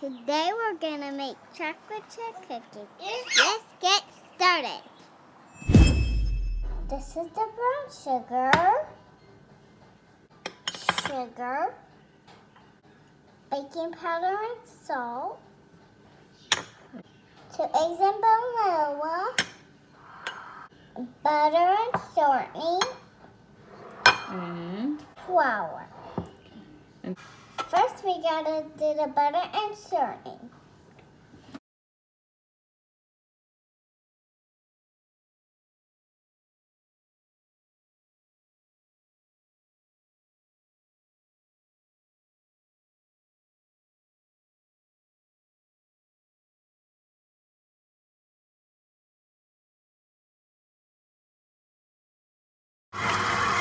Today we're gonna make chocolate chip cookies. Let's get started. This is the brown sugar, baking powder and salt, 2 eggs and vanilla, butter and shortening, And flour. And- First we gotta do the butter and shortening.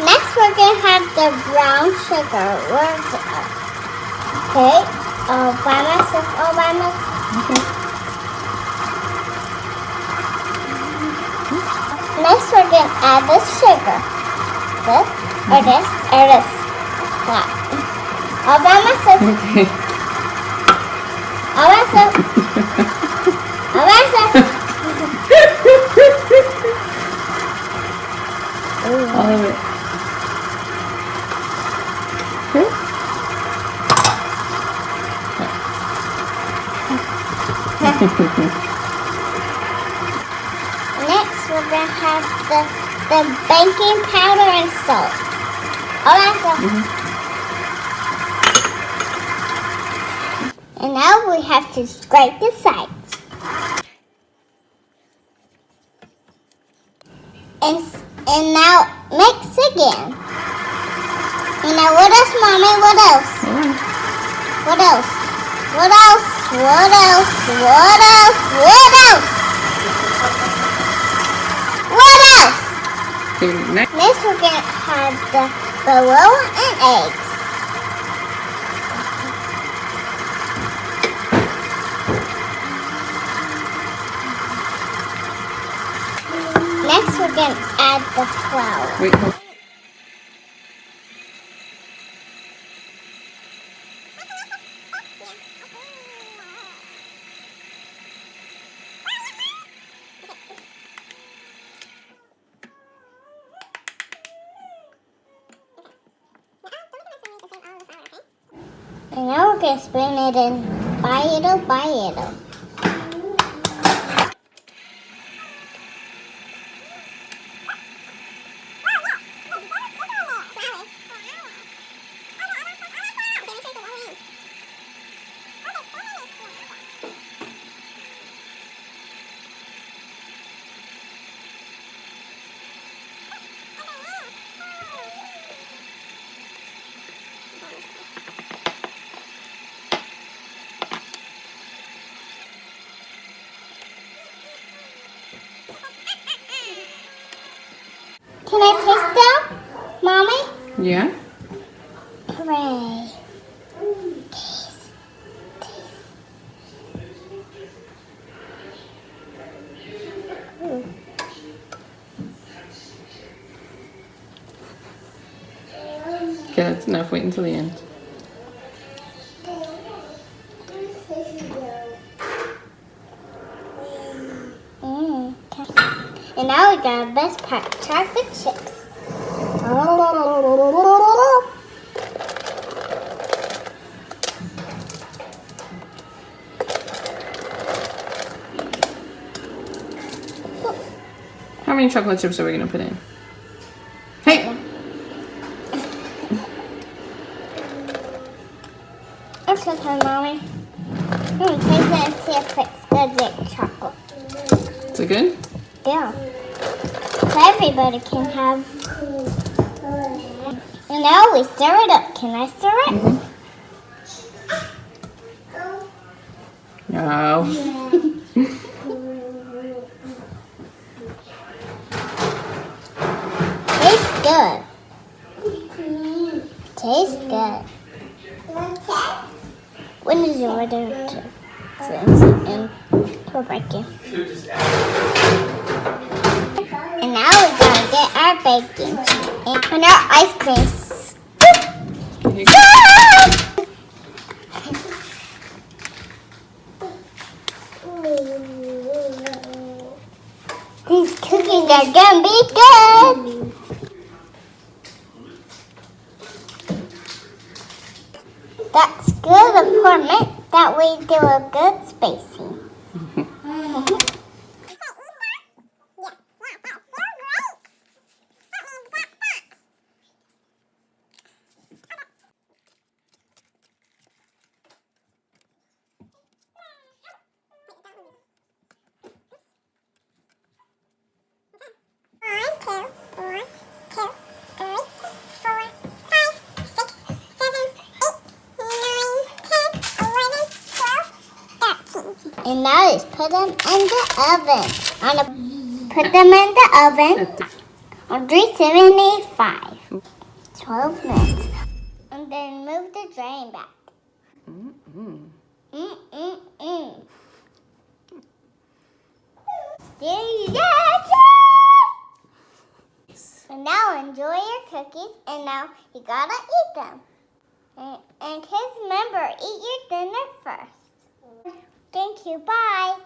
Next, we're gonna have the brown sugar. Okay, all by myself. okay. Next, we're gonna add the sugar. This, or this, or this. That. All by myself. Okay. All by myself. All by myself. All of it. Okay. Next, we're gonna have the baking powder and salt. All by myself. And now we have to scrape the sides. And now mix again. And now what else, Mommy? What else? What else? What else? What else? What else? What else? What else? Okay, next. Next we're gonna have the vanilla and eggs. Next we're gonna add the flour. Wait, hold. And now we're gonna spoon it in by little. Can I taste them, Mommy? Yeah. Hooray. Okay, that's enough. Wait until the end. And now we got the best part, chocolate chips. How many chocolate chips are we gonna put in? Hey. It's okay, Mommy. Taste it and see if it's good chocolate. Is it good? Yeah. So everybody can have. And now we stir it up. Can I stir it? No. Tastes good. Tastes good. When is your order to and we're breaking? And now we're gonna get our baking and our ice cream. These cookies are gonna be good. That's good apartment. That we do a good spacing. And now let's put them in the oven. Put them in the oven on 375. 12 minutes. And then move the drain back. Delicious! And now enjoy your cookies, and now you gotta eat them. And kids, remember, eat your dinner first. Thank you, bye.